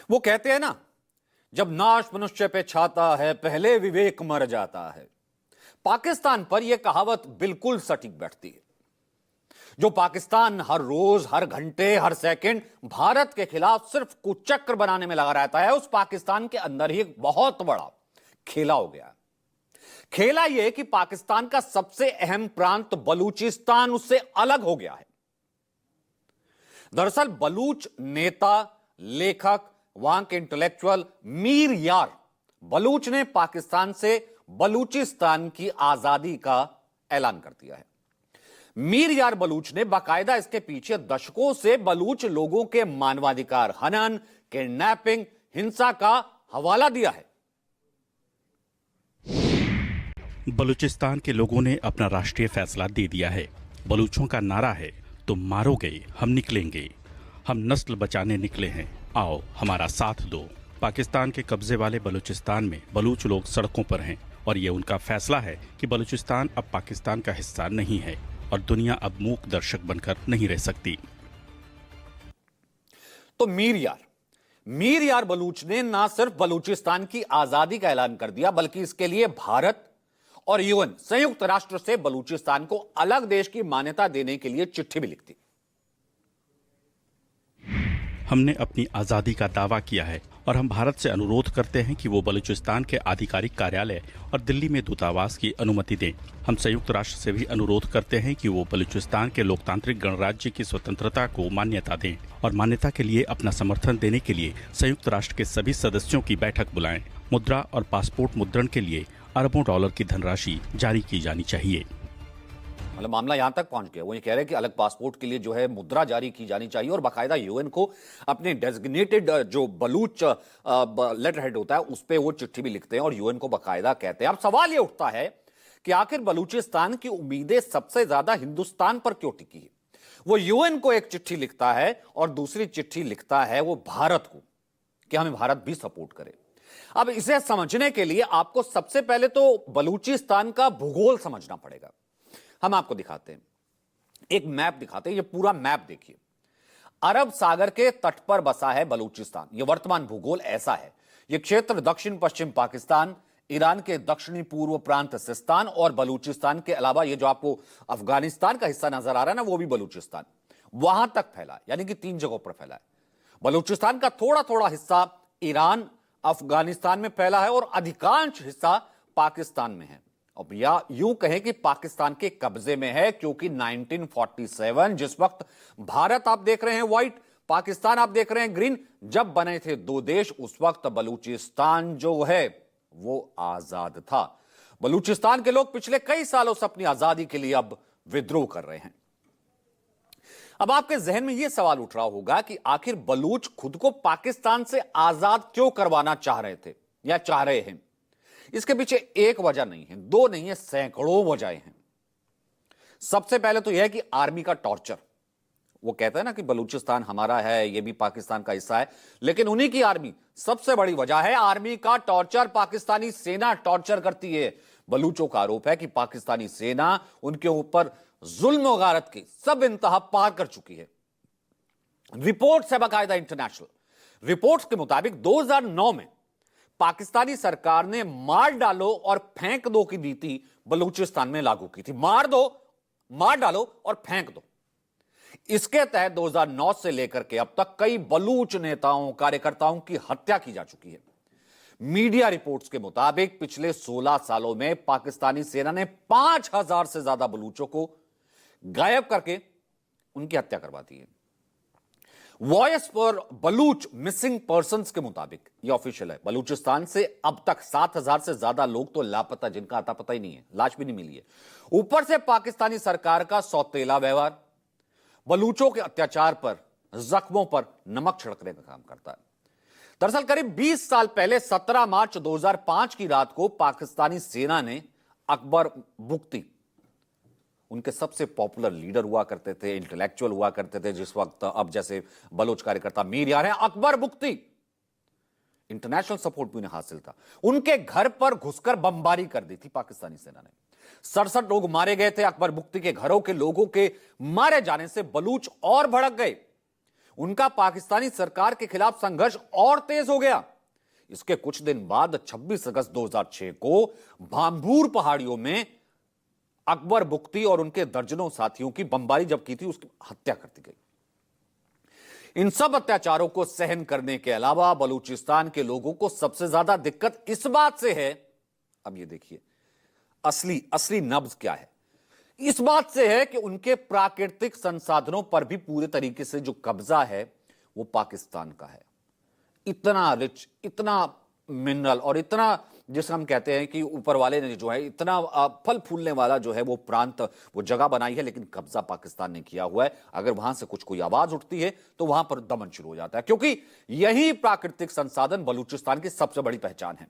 वो कहते हैं ना, जब नाश मनुष्य पे छाता है पहले विवेक मर जाता है। पाकिस्तान पर यह कहावत बिल्कुल सटीक बैठती है। जो पाकिस्तान हर रोज, हर घंटे, हर सेकंड भारत के खिलाफ सिर्फ कुचक्र बनाने में लगा रहता है, उस पाकिस्तान के अंदर ही एक बहुत बड़ा खेला हो गया। खेला यह कि पाकिस्तान का सबसे अहम प्रांत बलूचिस्तान उससे अलग हो गया है। दरअसल बलूच नेता, लेखक, वहां के इंटेलेक्चुअल मीर यार बलूच ने पाकिस्तान से बलूचिस्तान की आजादी का ऐलान कर दिया है। मीर यार बलूच ने बाकायदा इसके पीछे दशकों से बलूच लोगों के मानवाधिकार हनन, किडनैपिंग, हिंसा का हवाला दिया है। बलूचिस्तान के लोगों ने अपना राष्ट्रीय फैसला दे दिया है। बलूचों का नारा है, तुम मारोगे हम निकलेंगे, हम नस्ल बचाने निकले हैं, आओ हमारा साथ दो। पाकिस्तान के कब्जे वाले बलूचिस्तान में बलूच लोग सड़कों पर हैं और ये उनका फैसला है कि बलूचिस्तान अब पाकिस्तान का हिस्सा नहीं है और दुनिया अब मूक दर्शक बनकर नहीं रह सकती। तो मीर यार बलूच ने ना सिर्फ बलूचिस्तान की आजादी का ऐलान कर दिया, बल्कि इसके लिए भारत और यूएन, संयुक्त राष्ट्र से बलूचिस्तान को अलग देश की मान्यता देने के लिए चिट्ठी भी लिख दी। हमने अपनी आजादी का दावा किया है और हम भारत से अनुरोध करते हैं कि वो बलूचिस्तान के आधिकारिक कार्यालय और दिल्ली में दूतावास की अनुमति दें। हम संयुक्त राष्ट्र से भी अनुरोध करते हैं कि वो बलूचिस्तान के लोकतांत्रिक गणराज्य की स्वतंत्रता को मान्यता दें और मान्यता के लिए अपना समर्थन देने के लिए संयुक्त राष्ट्र के सभी सदस्यों की बैठक बुलाएं। मुद्रा और पासपोर्ट मुद्रण के लिए अरबों डॉलर की धनराशि जारी की जानी चाहिए। मतलब मामला यहां तक पहुंच गया, वो ये कह रहे हैं कि अलग पासपोर्ट के लिए जो है मुद्रा जारी की जानी चाहिए और बाकायदा यूएन को अपने डेजिग्नेटेड जो बलूच लेटर हेड होता है उस पर वो चिट्ठी भी लिखते हैं और यूएन को बाकायदा कहते हैं। अब सवाल ये उठता है कि आखिर बलूचिस्तान की उम्मीदें सबसे ज्यादा हिंदुस्तान पर क्यों टिकी है। वो यूएन को एक चिट्ठी लिखता है और दूसरी चिट्ठी लिखता है वो भारत को कि हमें भारत भी सपोर्ट करे। अब इसे समझने के लिए आपको सबसे पहले तो बलूचिस्तान का भूगोल समझना पड़ेगा। हम आपको दिखाते हैं, एक मैप दिखाते हैं। ये पूरा मैप देखिए, अरब सागर के तट पर बसा है बलूचिस्तान। ये वर्तमान भूगोल ऐसा है। ये क्षेत्र दक्षिण पश्चिम पाकिस्तान, ईरान के दक्षिणी पूर्व प्रांत सिस्तान और बलूचिस्तान के अलावा ये जो आपको अफगानिस्तान का हिस्सा नजर आ रहा है ना, वो भी बलूचिस्तान वहां तक फैला है, यानी कि 3 जगहों पर फैला है। बलूचिस्तान का थोड़ा थोड़ा हिस्सा ईरान, अफगानिस्तान में फैला है और अधिकांश हिस्सा पाकिस्तान में है। अब या यूं कहें कि पाकिस्तान के कब्जे में है, क्योंकि 1947 जिस वक्त भारत आप देख रहे हैं व्हाइट, पाकिस्तान आप देख रहे हैं ग्रीन, जब बने थे 2 देश, उस वक्त बलूचिस्तान जो है वो आजाद था। बलूचिस्तान के लोग पिछले कई सालों से अपनी आजादी के लिए अब विद्रोह कर रहे हैं। अब आपके जहन में यह सवाल उठ रहा होगा कि आखिर बलूच खुद को पाकिस्तान से आजाद क्यों करवाना चाह रहे थे या चाह रहे हैं। इसके पीछे एक वजह नहीं है, 2 नहीं है, सैकड़ों वजहें हैं। सबसे पहले तो यह है कि आर्मी का टॉर्चर। वो कहता है ना कि बलूचिस्तान हमारा है, यह भी पाकिस्तान का हिस्सा है, लेकिन उन्हीं की आर्मी सबसे बड़ी वजह है। आर्मी का टॉर्चर, पाकिस्तानी सेना टॉर्चर करती है। बलूचों का आरोप है कि पाकिस्तानी सेना उनके ऊपर जुल्म और गारत की सब इंतहा पार कर चुकी है। रिपोर्ट्स है बाकायदा, इंटरनेशनल रिपोर्ट्स के मुताबिक 2009 में पाकिस्तानी सरकार ने मार डालो और फेंक दो की नीति बलूचिस्तान में लागू की थी। मार दो, मार डालो और फेंक दो। इसके तहत 2009 से लेकर के अब तक कई बलूच नेताओं, कार्यकर्ताओं की हत्या की जा चुकी है। मीडिया रिपोर्ट्स के मुताबिक पिछले 16 सालों में पाकिस्तानी सेना ने 5000 से ज्यादा बलूचों को गायब करके उनकी हत्या करवा दी है। Voice for Baloch missing persons के मुताबिक, यह ऑफिशियल है, बलूचिस्तान से अब तक 7000 से ज्यादा लोग तो लापता, जिनका अता पता ही नहीं है, लाश भी नहीं मिली है। ऊपर से पाकिस्तानी सरकार का सौतेला व्यवहार बलूचों के अत्याचार पर, जख्मों पर नमक छिड़कने का काम करता है। दरअसल करीब 20 साल पहले 17 मार्च 2005 की रात को पाकिस्तानी सेना ने अकबर बुख्ती, उनके सबसे पॉपुलर लीडर हुआ करते थे, इंटेलेक्चुअल हुआ करते थे जिस वक्त, अब जैसे बलोच कार्यकर्ता मीर यार हैं, अकबर बुख्ती, इंटरनेशनल सपोर्ट भी उन्हें हासिल था, उनके घर पर घुसकर बमबारी कर दी थी पाकिस्तानी सेना ने। 67 लोग मारे गए थे। अकबर बुख्ती के घरों के लोगों के मारे जाने से बलूच और भड़क गए। उनका पाकिस्तानी सरकार के खिलाफ संघर्ष और तेज हो गया। इसके कुछ दिन बाद 26 अगस्त 2006 को भांभूर पहाड़ियों में अकबर बुख्ती और उनके दर्जनों साथियों की बमबारी जब की थी, उसकी हत्या कर दी गई। इन सब अत्याचारों को सहन करने के अलावा बलूचिस्तान के लोगों को सबसे ज्यादा दिक्कत इस बात से है, अब ये देखिए असली नब्ज क्या है, इस बात से है कि उनके प्राकृतिक संसाधनों पर भी पूरे तरीके से जो कब्जा है वो पाकिस्तान का है। इतना रिच, इतना मिनरल और इतना, जिसे हम कहते हैं कि ऊपर वाले ने जो है इतना फल फूलने वाला जो है वो प्रांत, वो जगह बनाई है, लेकिन कब्जा पाकिस्तान ने किया हुआ है। अगर वहां से कुछ कोई आवाज उठती है तो वहां पर दमन शुरू हो जाता है, क्योंकि यही प्राकृतिक संसाधन बलूचिस्तान की सबसे बड़ी पहचान है।